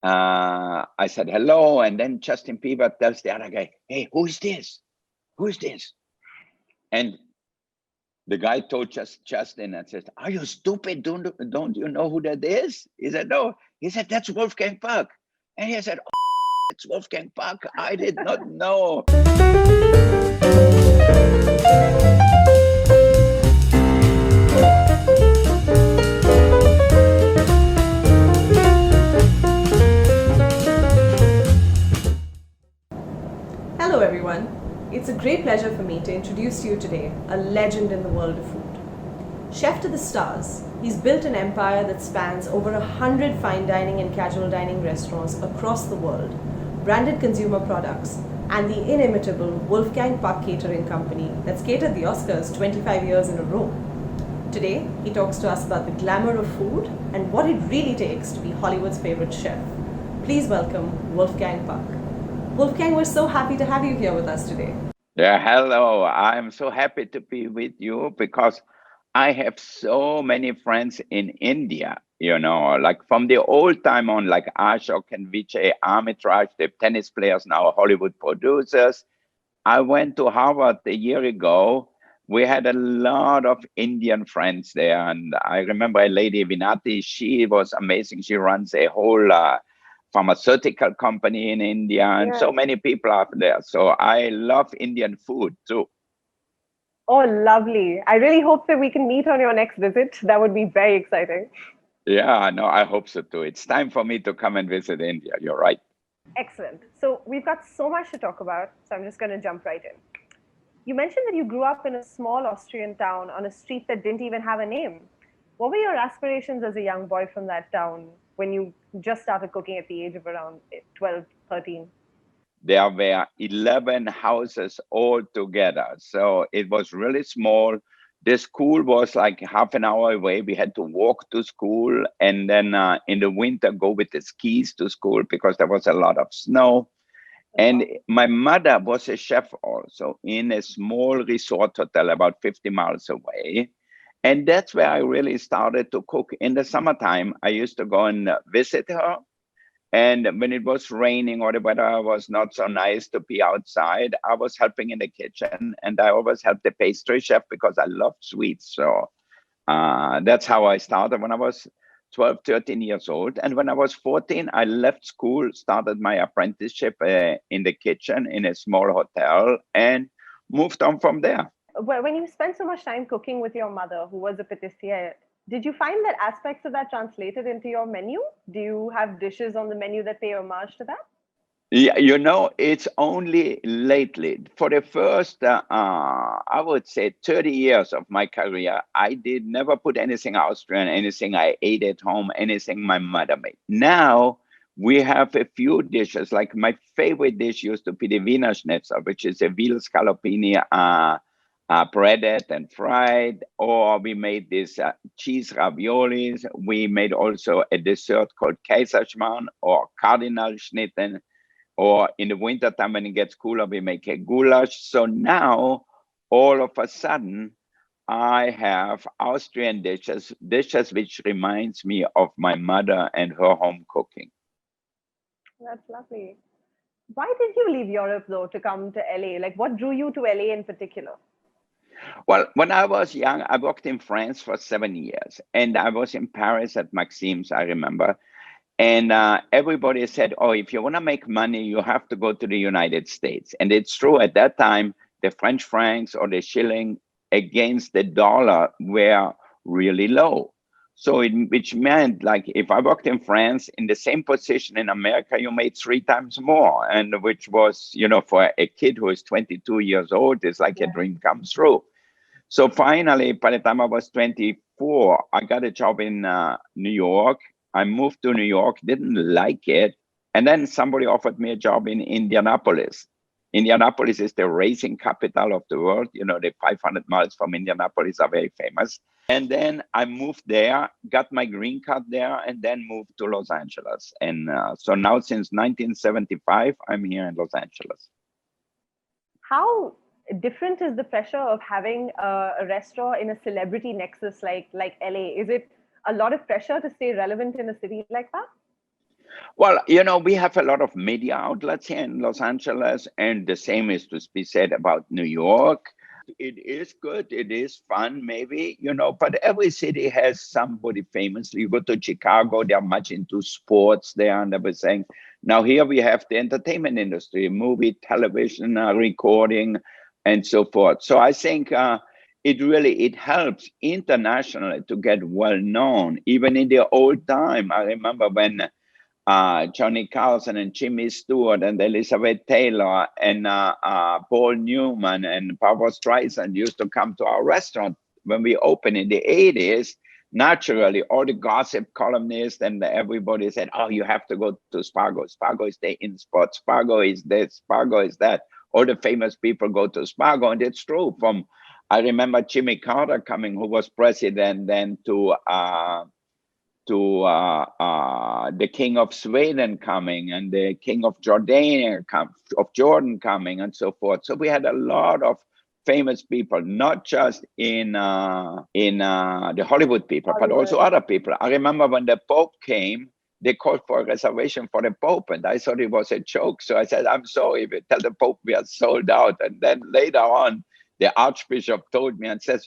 I said hello, and then Justin Bieber tells the other guy, "Hey, who is this? Who is this?" And the guy told Justin and says, "Are you stupid? Don't you know who that is?" He said, "No." He said, "That's Wolfgang Puck." And he said, "Oh, it's Wolfgang Puck. I did not know." Hello everyone. It's a great pleasure for me to introduce to you today a legend in the world of food. Chef to the stars, he's built an empire that spans over 100 fine dining and casual dining restaurants across the world, branded consumer products, and the inimitable Wolfgang Puck Catering Company that's catered the Oscars 25 years in a row. Today, he talks to us about the glamour of food and what it really takes to be Hollywood's favorite chef. Please welcome Wolfgang Puck. Wolfgang, we're so happy to have you here with us today. Yeah, hello. I'm so happy to be with you because I have so many friends in India, like from the old time on, like Ashok and Vijay Amitraj, the tennis players, now Hollywood producers. I went to Harvard a year ago. We had a lot of Indian friends there. And I remember a lady, Vinati, she was amazing. She runs a whole pharmaceutical company in India, and so many people are there. So I love Indian food too. Oh, lovely. I really hope that we can meet on your next visit. That would be very exciting. Yeah, no, I hope so too. It's time for me to come and visit India. You're right. Excellent. So we've got so much to talk about, so I'm just going to jump right in. You mentioned that you grew up in a small Austrian town on a street that didn't even have a name. What were your aspirations as a young boy from that town when you just started cooking at the age of around 12, 13? There were 11 houses all together. So it was really small. The school was like half an hour away. We had to walk to school and then in the winter go with the skis to school because there was a lot of snow. And my mother was a chef also in a small resort hotel about 50 miles away. And that's where I really started to cook. In the summertime, I used to go and visit her. And when it was raining or the weather was not so nice to be outside, I was helping in the kitchen. And I always helped the pastry chef because I loved sweets. So that's how I started when I was 12, 13 years old. And when I was 14, I left school, started my apprenticeship in the kitchen in a small hotel and moved on from there. When you spent so much time cooking with your mother, who was a patissier, did you find that aspects of that translated into your menu? Do you have dishes on the menu that pay homage to that? Yeah, it's only lately. For the first, I would say 30 years of my career, I did never put anything Austrian, anything I ate at home, anything my mother made. Now we have a few dishes. Like my favorite dish used to be the Wiener Schnitzel, which is a veal scallopini breaded and fried. Or we made this cheese raviolis. We made also a dessert called Kaiserschmarrn or Cardinal Schnitten, or in the winter time when it gets cooler, we make a goulash. So now, all of a sudden, I have Austrian dishes which reminds me of my mother and her home cooking. That's lovely. Why did you leave Europe though to come to LA? Like, what drew you to LA in particular? Well, when I was young, I worked in France for 7 years, and I was in Paris at Maxime's, I remember. And everybody said, oh, if you want to make money, you have to go to the United States. And it's true, at that time, the French francs or the shilling against the dollar were really low. So which meant like if I worked in France in the same position in America, you made 3 times more. And which was, for a kid who is 22 years old, it's like a dream comes true. So finally, by the time I was 24, I got a job in New York. I moved to New York, didn't like it. And then somebody offered me a job in Indianapolis. Indianapolis is the racing capital of the world. The 500 miles from Indianapolis are very famous. And then I moved there, got my green card there, and then moved to Los Angeles. And so now since 1975, I'm here in Los Angeles. How different is the pressure of having a restaurant in a celebrity nexus like LA? Is it a lot of pressure to stay relevant in a city like that? Well, we have a lot of media outlets here in Los Angeles, and the same is to be said about New York. It is good, it is fun, maybe, but every city has somebody famous. You go to Chicago, they're much into sports there and everything. Now, here we have the entertainment industry, movie, television, recording, and so forth. So I think it helps internationally to get well known. Even in the old time, I remember when Johnny Carson and Jimmy Stewart and Elizabeth Taylor and Paul Newman and Barbra Streisand used to come to our restaurant when we opened in the 80s. Naturally, all the gossip columnists and everybody said, "Oh, you have to go to Spargo. Spargo is the in spot. Spargo is this. Spargo is that." All the famous people go to Spargo, and it's true. I remember Jimmy Carter coming, who was president, then to the King of Sweden coming, and the King of Jordan coming, and so forth. So we had a lot of famous people, not just in the Hollywood people, but also other people. I remember when the Pope came, they called for a reservation for the Pope, and I thought it was a joke. So I said, "I'm sorry, but tell the Pope we are sold out." And then later on, the Archbishop told me and says,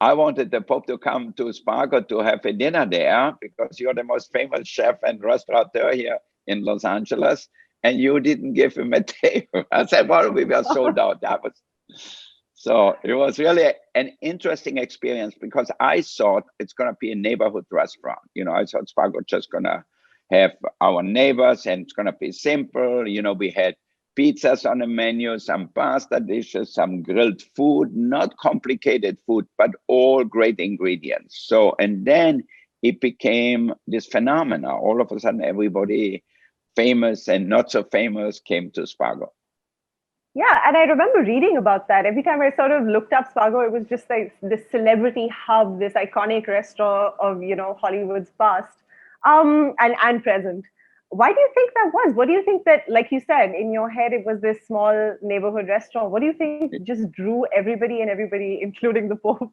"I wanted the Pope to come to Spargo to have a dinner there because you're the most famous chef and restaurateur here in Los Angeles, and you didn't give him a table." I said, "Well, we were sold out." So it was really an interesting experience because I thought it's going to be a neighborhood restaurant. I thought Spargo just going to have our neighbors and it's going to be simple. We had pizzas on the menu, some pasta dishes, some grilled food, not complicated food, but all great ingredients. So, and then it became this phenomena. All of a sudden, everybody famous and not so famous came to Spargo. Yeah, and I remember reading about that. Every time I sort of looked up Spargo, it was just like this celebrity hub, this iconic restaurant of, Hollywood's past and present. Why do you think that was? What do you think that, like you said, in your head, it was this small neighborhood restaurant? What do you think just drew everybody, including the Pope,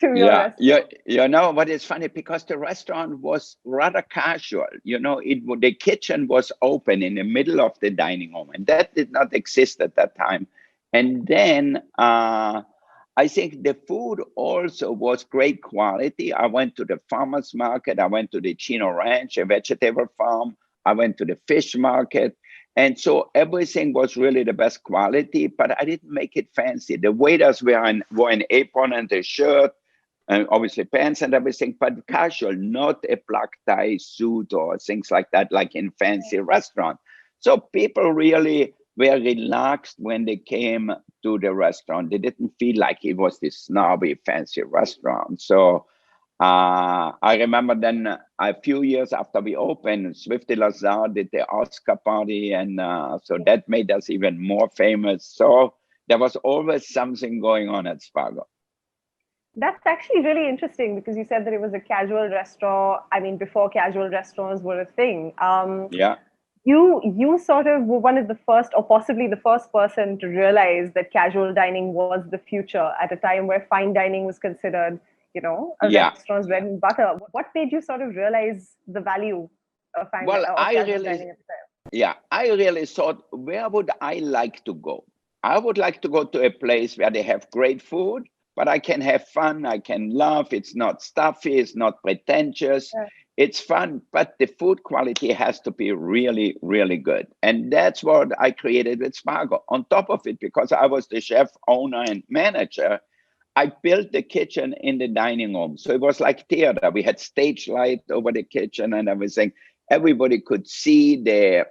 to your restaurant? But it's funny because the restaurant was rather casual. The kitchen was open in the middle of the dining room, and that did not exist at that time. And then I think the food also was great quality. I went to the farmer's market. I went to the Chino Ranch, a vegetable farm. I went to the fish market. And so everything was really the best quality, but I didn't make it fancy. The waiters wore an apron and a shirt, and obviously pants and everything, but casual, not a black tie suit or things like that, like in fancy restaurant. So people really were relaxed when they came to the restaurant. They didn't feel like it was this snobby, fancy restaurant. So I remember then a few years after we opened, Swifty Lazar did the Oscar party, and so that made us even more famous. So there was always something going on at Spargo. That's actually really interesting because you said that it was a casual restaurant. I mean, before casual restaurants were a thing. Yeah. You sort of were one of the first, or possibly the first person to realize that casual dining was the future at a time where fine dining was considered, a restaurant's bread and butter. What made you sort of realize the value of casual dining at the time? Yeah, I really thought, where would I like to go? I would like to go to a place where they have great food, but I can have fun, I can laugh, it's not stuffy, it's not pretentious, it's fun, but the food quality has to be really, really good. And that's what I created with Spargo. On top of it, because I was the chef, owner, and manager, I built the kitchen in the dining room. So it was like theater. We had stage light over the kitchen and everything. Everybody could see the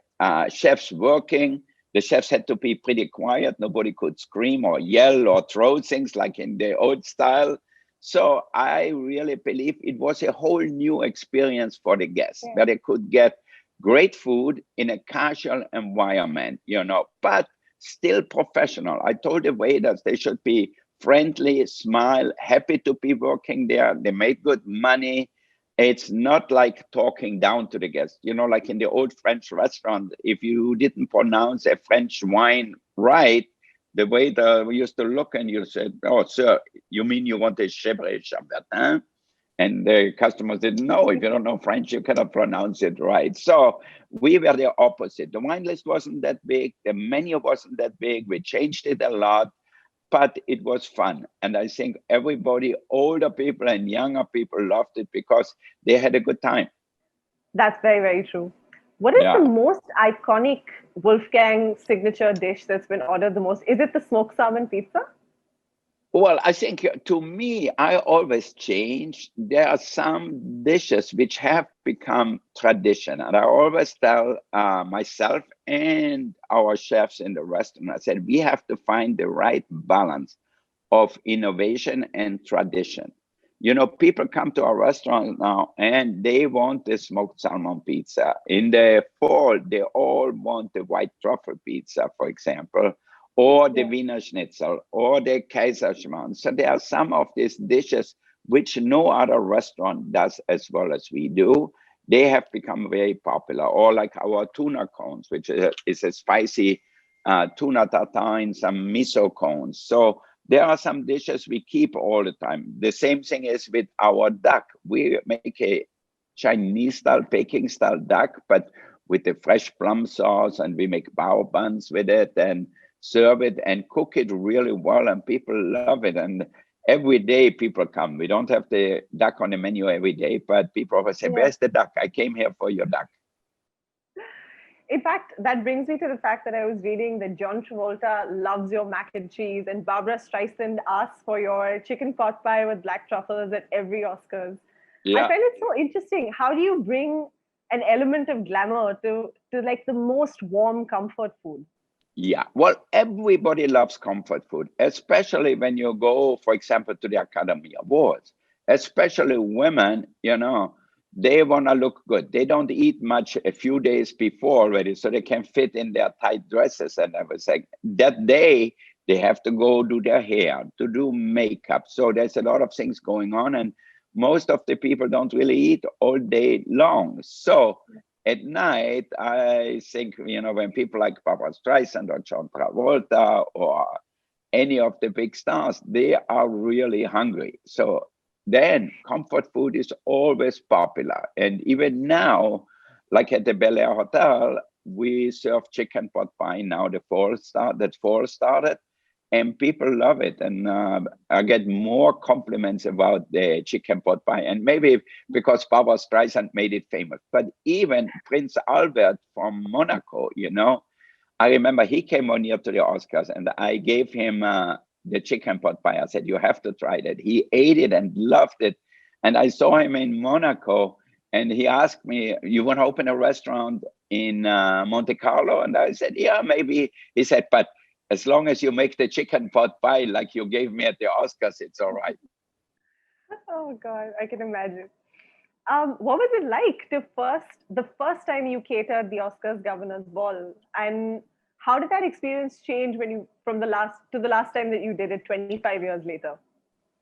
chefs working. The chefs had to be pretty quiet. Nobody could scream or yell or throw things like in the old style. So I really believe it was a whole new experience for the guests, where they could get great food in a casual environment, but still professional. I told the waiters they should be friendly, smile, happy to be working there. They made good money. It's not like talking down to the guests, like in the old French restaurant. If you didn't pronounce a French wine right, the waiter used to look and you said, "Oh, sir, you mean you want a Chevrolet Chambertin?" And the customers didn't know. If you don't know French, you cannot pronounce it right. So we were the opposite. The wine list wasn't that big. The menu wasn't that big. We changed it a lot, but it was fun. And I think everybody, older people and younger people, loved it because they had a good time. That's very, very true. What is the Yeah. most iconic Wolfgang signature dish that's been ordered the most? Is it the smoked salmon pizza? Well, I think to me, I always change. There are some dishes which have become tradition. And I always tell myself and our chefs in the restaurant, I said, we have to find the right balance of innovation and tradition. You know, people come to our restaurant now and they want the smoked salmon pizza. In the fall, they all want the white truffle pizza, for example, or the Yeah. Wiener Schnitzel, or the Kaiserschmarrn. So there are some of these dishes which no other restaurant does as well as we do. They have become very popular, or like our tuna cones, which is a spicy tuna tartare, some miso cones. So there are some dishes we keep all the time. The same thing is with our duck. We make a Chinese style, Peking style duck, but with the fresh plum sauce, and we make bao buns with it and serve it and cook it really well, and people love it. And every day people come. We don't have the duck on the menu every day, but people always say, Yeah. "Where's the duck? I came here for your duck." In fact, that brings me to the fact that I was reading that John Travolta loves your mac and cheese, and Barbara Streisand asks for your chicken pot pie with black truffles at every Oscars. I Yeah. find it so interesting. How do you bring an element of glamour to like the most warm comfort food? Yeah, well, everybody loves comfort food, especially when you go, for example, to the Academy Awards. Especially women, you know, they want to look good. They don't eat much a few days before already, so they can fit in their tight dresses and everything. That day, they have to go do their hair, to do makeup. So there's a lot of things going on, and most of the people don't really eat all day long. So at night, I think, you know, when people like Barbra Streisand or John Travolta or any of the big stars, they are really hungry. So then comfort food is always popular. And even now, like at the Bel Air Hotel, we serve chicken pot pie now, that fall started, and people love it. And I get more compliments about the chicken pot pie, and maybe because Barbra Streisand made it famous. But even Prince Albert from Monaco, you know, I remember he came on here to the Oscars, and I gave him the chicken pot pie. I said, "You have to try that." He ate it and loved it. And I saw him in Monaco, and he asked me, "You want to open a restaurant in Monte Carlo?" And I said, "Yeah, maybe." He said, "But as long as you make the chicken pot pie like you gave me at the Oscars, it's all right." Oh God, I can imagine. What was it like the first time you catered the Oscars Governor's Ball, and how did that experience change when you from the last time that you did it 25 years later?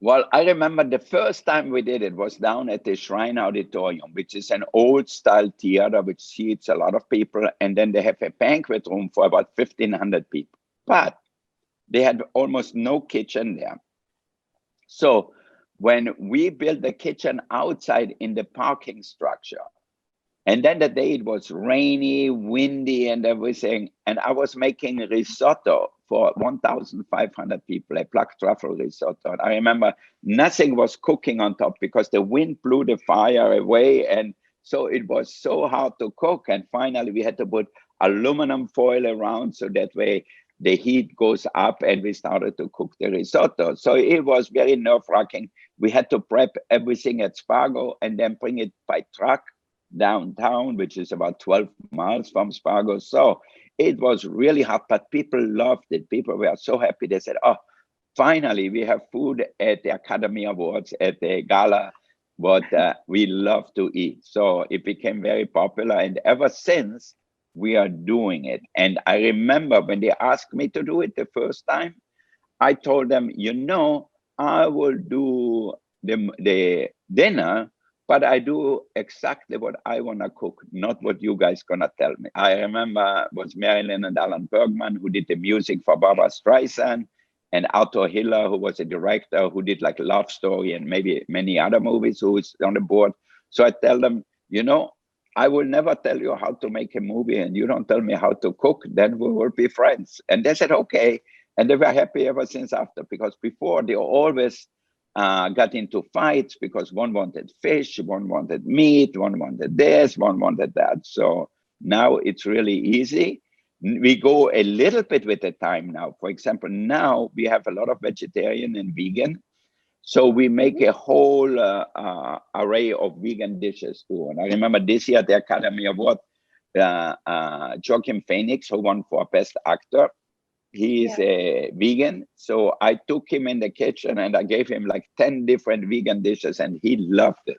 Well, I remember the first time we did it was down at the Shrine Auditorium, which is an old style theater which seats a lot of people. And then they have a banquet room for about 1,500 people. But they had almost no kitchen there. So when we built the kitchen outside in the parking structure, and then the day it was rainy, windy, and everything. And I was making risotto for 1,500 people, a black truffle risotto. And I remember nothing was cooking on top because the wind blew the fire away. And so it was so hard to cook. And finally, we had to put aluminum foil around so that way the heat goes up, and we started to cook the risotto. So it was very nerve-wracking. We had to prep everything at Spargo and then bring it by truck downtown, which is about 12 miles from Spargo. So it was really hard, but people loved it. People were so happy. They said, "Oh, finally, we have food at the Academy Awards, at the gala, what we love to eat." So it became very popular. And ever since, we are doing it. And I remember when they asked me to do it the first time, I told them, "You know, I will do the dinner, but I do exactly what I want to cook, not what you guys gonna tell me." I remember it was Marilyn and Alan Bergman who did the music for Barbra Streisand, and Arthur Hiller, who was a director who did like Love Story and maybe many other movies, who is on the board. So I tell them, you know, I will never tell you how to make a movie, and you don't tell me how to cook, then we will be friends. And they said, okay. And they were happy ever since after, because before they always got into fights because one wanted fish, one wanted meat, one wanted this, one wanted that. So now it's really easy. We go a little bit with the time now. For example, now we have a lot of vegetarian and vegan. So we make a whole array of vegan dishes too. And I remember this year at the Academy Award, Joaquin Phoenix, who won for Best Actor, he is a vegan. So I took him in the kitchen and I gave him like 10 different vegan dishes, and he loved it.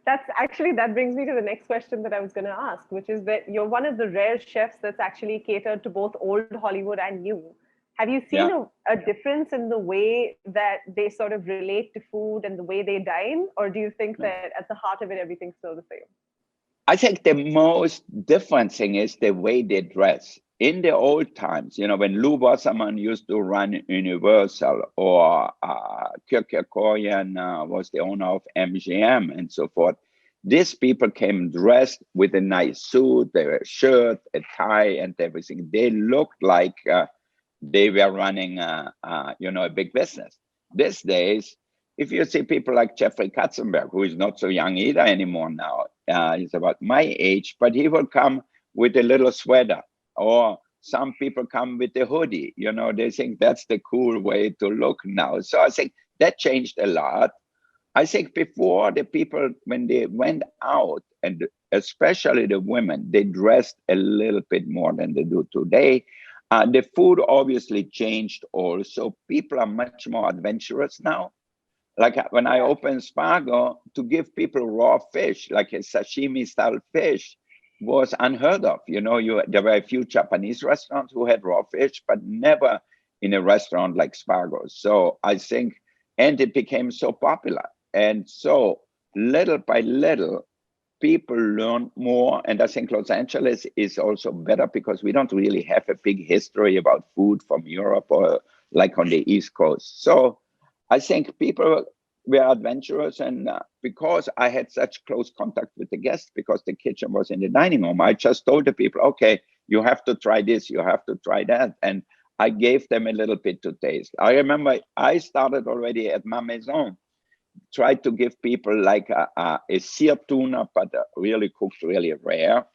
That brings me to the next question that I was going to ask, which is that you're one of the rare chefs that's actually catered to both old Hollywood and new. Have you seen a difference in the way that they sort of relate to food and the way they dine? Or do you think that at the heart of it, everything's still the same? I think the most different thing is the way they dress. In the old times, you know, when Lou Wasserman used to run Universal, or Kirk Kerkorian was the owner of MGM and so forth, these people came dressed with a nice suit, their shirt, a tie, and everything. They looked like they were running, you know, a big business. These days, if you see people like Jeffrey Katzenberg, who is not so young either anymore now, he's about my age, but he will come with a little sweater. Or some people come with a hoodie, you know, they think that's the cool way to look now. So I think that changed a lot. I think before, the people, when they went out, and especially the women, they dressed a little bit more than they do today. The food obviously changed also. People are much more adventurous now. Like when I opened Spargo, to give people raw fish, like a sashimi style fish, was unheard of. You know, there were a few Japanese restaurants who had raw fish, but never in a restaurant like Spargo. So I think, and it became so popular. And so little by little, people learn more. And I think Los Angeles is also better because we don't really have a big history about food from Europe or like on the East Coast. So I think people were adventurous, and because I had such close contact with the guests, because the kitchen was in the dining room, I just told the people, okay, you have to try this, you have to try that. And I gave them a little bit to taste. I remember I started already at Ma Maison, tried to give people like a seared tuna, but really cooked, really rare.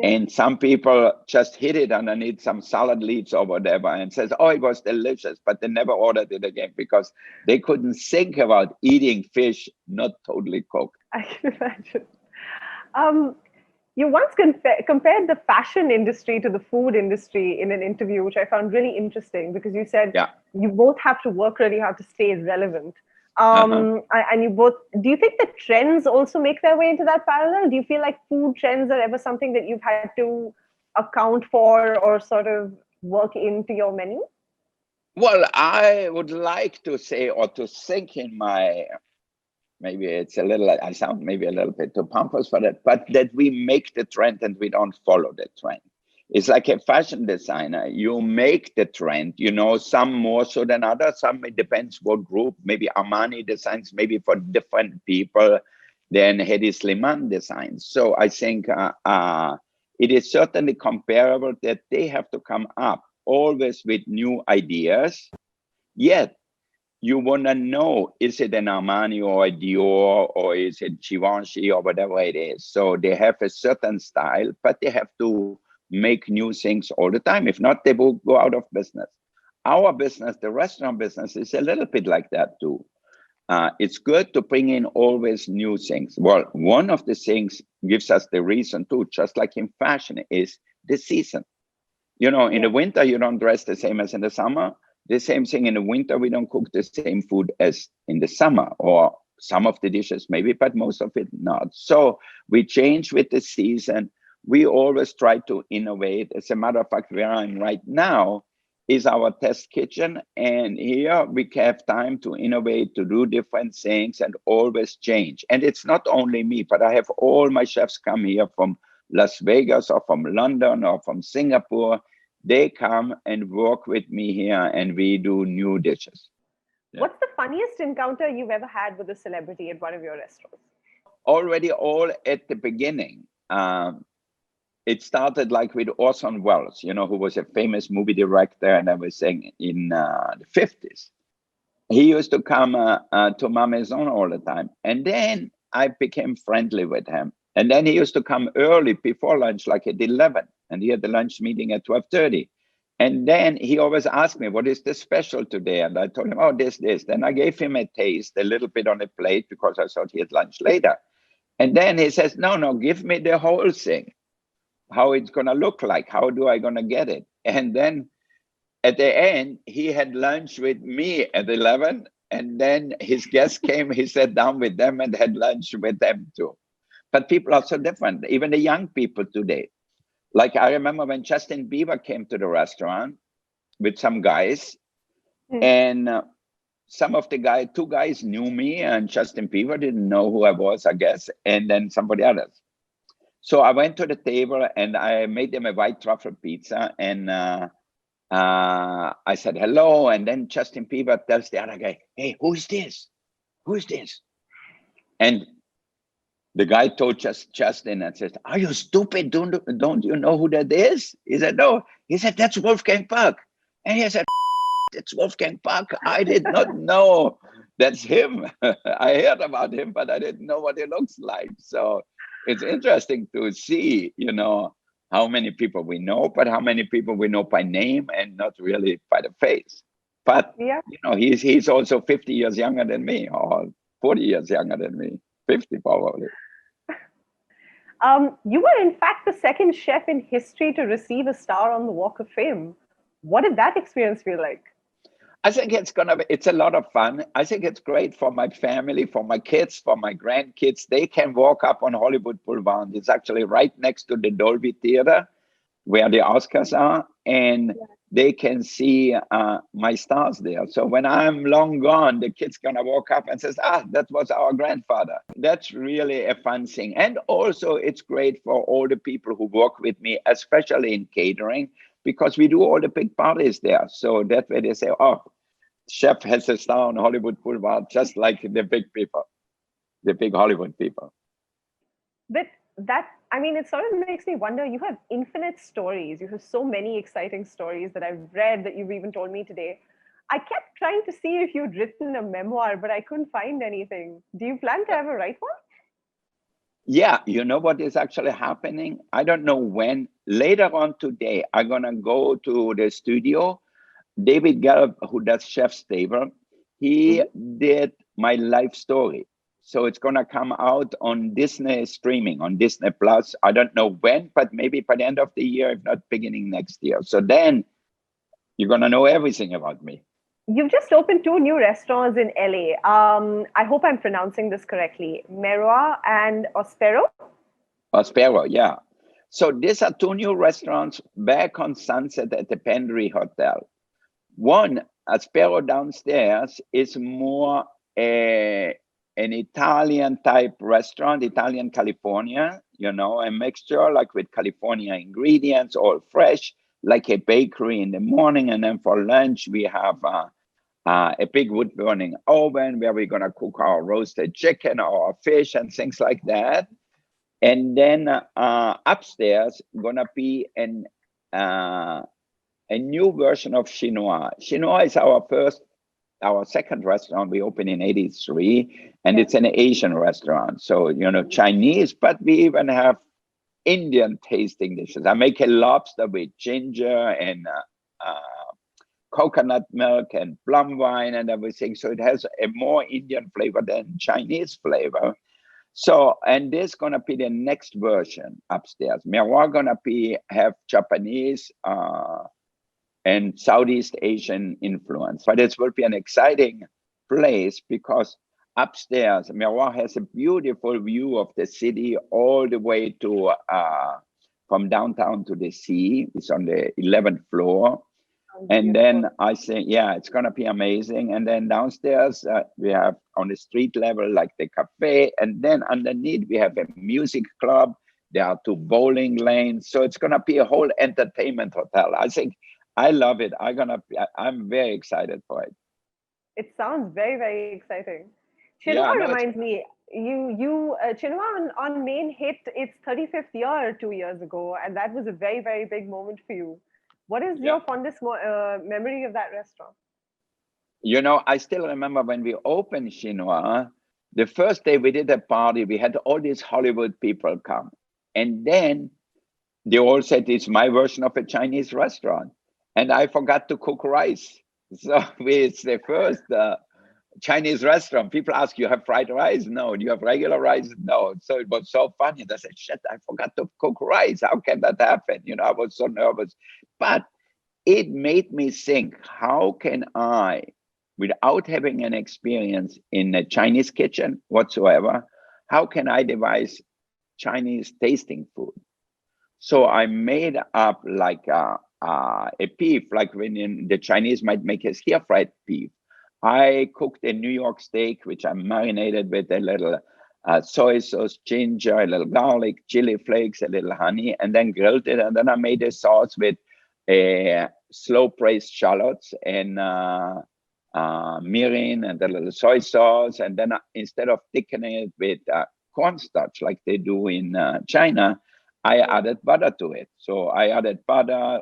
And some people just hit it underneath some salad leaves or whatever and says, oh, it was delicious, but they never ordered it again because they couldn't think about eating fish not totally cooked. I can imagine. You once compared the fashion industry to the food industry in an interview, which I found really interesting, because you said you both have to work really hard to stay relevant. And you both, do you think that trends also make their way into that parallel? Do you feel like food trends are ever something that you've had to account for or sort of work into your menu? Well, I would like to say, or to think in my, maybe it's a little, I sound maybe a little bit too pompous for that, but that we make the trend and we don't follow the trend. It's like a fashion designer. You make the trend, you know, some more so than others. Some, it depends what group. Maybe Armani designs, maybe for different people than Hedi Slimane designs. So I think it is certainly comparable that they have to come up always with new ideas. Yet you want to know, is it an Armani or a Dior or is it Givenchy or whatever it is? So they have a certain style, but they have to make new things all the time. If not, they will go out of business. Our business, the restaurant business, is a little bit like that too. It's good to bring in always new things. Well, one of the things gives us the reason too, just like in fashion, is the season. You know, in the winter, you don't dress the same as in the summer. The same thing in the winter, we don't cook the same food as in the summer, or some of the dishes maybe, but most of it not. So we change with the season. We always try to innovate. As a matter of fact, where I'm right now is our test kitchen. And here we have time to innovate, to do different things and always change. And it's not only me, but I have all my chefs come here from Las Vegas or from London or from Singapore. they come and work with me here, and we do new dishes. Yeah. What's the funniest encounter you've ever had with a celebrity at one of your restaurants? Already all at the beginning. It started like with Orson Welles, who was a famous movie director and everything in the 50s. He used to come to Ma Maison all the time. And then I became friendly with him. And then he used to come early before lunch, like at 11. And he had the lunch meeting at 12:30. And then he always asked me, what is the special today? And I told him, oh, this. Then I gave him a taste, a little bit on a plate, because I thought he had lunch later. And then he says, no, give me the whole thing. How it's going to look like, how do I going to get it? And then at the end, he had lunch with me at 11, and then his guests came, he sat down with them and had lunch with them too. But people are so different, even the young people today. Like I remember when Justin Bieber came to the restaurant with some guys, and some of the two guys knew me, and Justin Bieber didn't know who I was, I guess, and then somebody else. So I went to the table and I made them a white truffle pizza, and I said hello, and then Justin Bieber tells the other guy, hey, who is this? Who is this? And the guy told Justin and says, are you stupid? Don't you know who that is? He said, no. He said, that's Wolfgang Puck. And he said, it's Wolfgang Puck. I did not know that's him. I heard about him, but I didn't know what he looks like. So it's interesting to see, how many people we know, but how many people we know by name and not really by the face. But, he's also 50 years younger than me, or 40 years younger than me, 50 probably. You were, in fact, the second chef in history to receive a star on the Walk of Fame. What did that experience feel like? I think it's a lot of fun. I think it's great for my family, for my kids, for my grandkids. They can walk up on Hollywood Boulevard. It's actually right next to the Dolby Theater where the Oscars are, and they can see my stars there. So when I'm long gone, the kid's gonna walk up and says, that was our grandfather. That's really a fun thing. And also it's great for all the people who work with me, especially in catering, because we do all the big parties there. So that way they say, chef has a star on Hollywood Boulevard, just like the big people, the big Hollywood people. But it sort of makes me wonder, you have infinite stories. You have so many exciting stories that I've read, that you've even told me today. I kept trying to see if you'd written a memoir, but I couldn't find anything. Do you plan to ever write one? Yeah, you know what is actually happening? I don't know when. Later on today, I'm going to go to the studio. David Gallup, who does Chef's Table, he did my life story. So it's going to come out on Disney streaming, on Disney Plus. I don't know when, but maybe by the end of the year, if not beginning next year. So then you're going to know everything about me. You've just opened 2 new restaurants in LA. I hope I'm pronouncing this correctly. Memoir and Ospero? Ospero, yeah. So these are 2 new restaurants back on Sunset at the Pendry Hotel. One, Ospero downstairs, is more an Italian type restaurant, Italian California, a mixture like with California ingredients, all fresh, like a bakery in the morning. And then for lunch, we have a big wood burning oven where we're going to cook our roasted chicken or our fish and things like that. And then upstairs, going to be a new version of Chinois. Chinois is our second restaurant. We opened in '83, and it's an Asian restaurant. So, Chinese, but we even have Indian tasting dishes. I make a lobster with ginger and coconut milk and plum wine and everything. So it has a more Indian flavor than Chinese flavor. So, and this is gonna be the next version upstairs. Memoir gonna have Japanese and Southeast Asian influence. But it will be an exciting place because upstairs, Memoir has a beautiful view of the city all the way to from downtown to the sea. It's on the 11th floor. And then I think, it's going to be amazing. And then downstairs, we have on the street level, like the cafe. And then underneath, we have a music club. There are 2 bowling lanes. So it's going to be a whole entertainment hotel. I think I love it. I'm very excited for it. It sounds very, very exciting. Yeah, Chinua no, reminds me, Chinua on Main hit its 35th year 2 years ago, and that was a very, very big moment for you. What is yeah. your fondest memory of that restaurant? You know, I still remember when we opened Chinois, the first day we did a party, we had all these Hollywood people come. And then they all said, it's my version of a Chinese restaurant. And I forgot to cook rice. So it's the first Chinese restaurant. People ask, you have fried rice? No. Do you have regular rice? No. So it was so funny. I said, shit, I forgot to cook rice. How can that happen? You know, I was so nervous. But it made me think, how can I, without having an experience in a Chinese kitchen whatsoever, how can I devise Chinese tasting food? So I made up like a beef, like when the Chinese might make a stir-fried beef. I cooked a New York steak, which I marinated with a little soy sauce, ginger, a little garlic, chili flakes, a little honey, and then grilled it. And then I made a sauce with slow braised shallots and mirin and a little soy sauce. And then instead of thickening it with cornstarch like they do in China, I added butter to it. So I added butter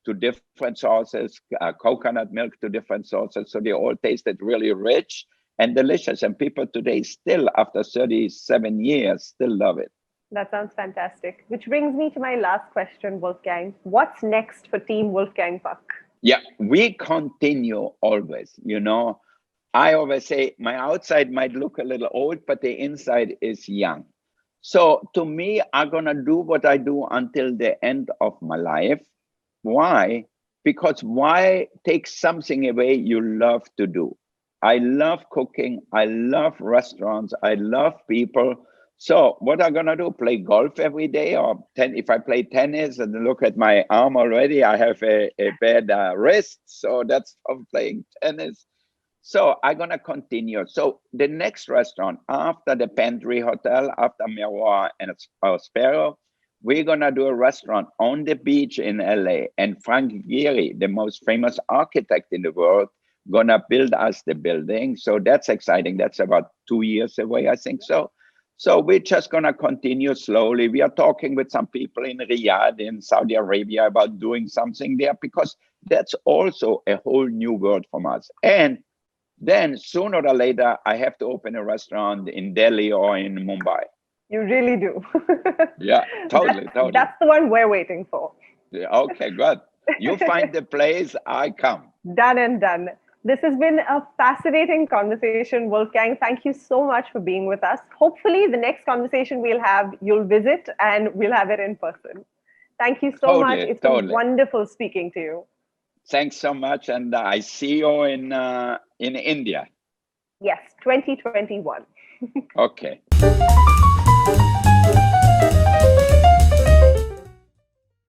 to different sauces, coconut milk to different sauces. So they all tasted really rich and delicious. And people today still, after 37 years, still love it. That sounds fantastic. Which brings me to my last question, Wolfgang. What's next for Team Wolfgang Puck? Yeah, we continue always. You know, I always say my outside might look a little old, but the inside is young. So to me, I'm going to do what I do until the end of my life. Why? Because why take something away you love to do? I love cooking. I love restaurants. I love people. So what I'm going to do, play golf every day, or if I play tennis and look at my arm already, I have a bad wrist. So that's from playing tennis. So I'm going to continue. So the next restaurant after the Pantry Hotel, after Memoir and Sparrow, we're going to do a restaurant on the beach in LA. And Frank Gehry, the most famous architect in the world, going to build us the building. So that's exciting. That's about 2 years away, I think so. So we're just going to continue slowly. We are talking with some people in Riyadh, in Saudi Arabia, about doing something there, because that's also a whole new world from us. And then sooner or later, I have to open a restaurant in Delhi or in Mumbai. You really do. Yeah, totally. That's the one we're waiting for. Yeah, okay, good. You find the place, I come. Done and done. This has been a fascinating conversation, Wolfgang. Thank you so much for being with us. Hopefully, the next conversation we'll have, you'll visit and we'll have it in person. Thank you so much. It's been wonderful speaking to you. Thanks so much. And I see you in India. Yes, 2021. Okay.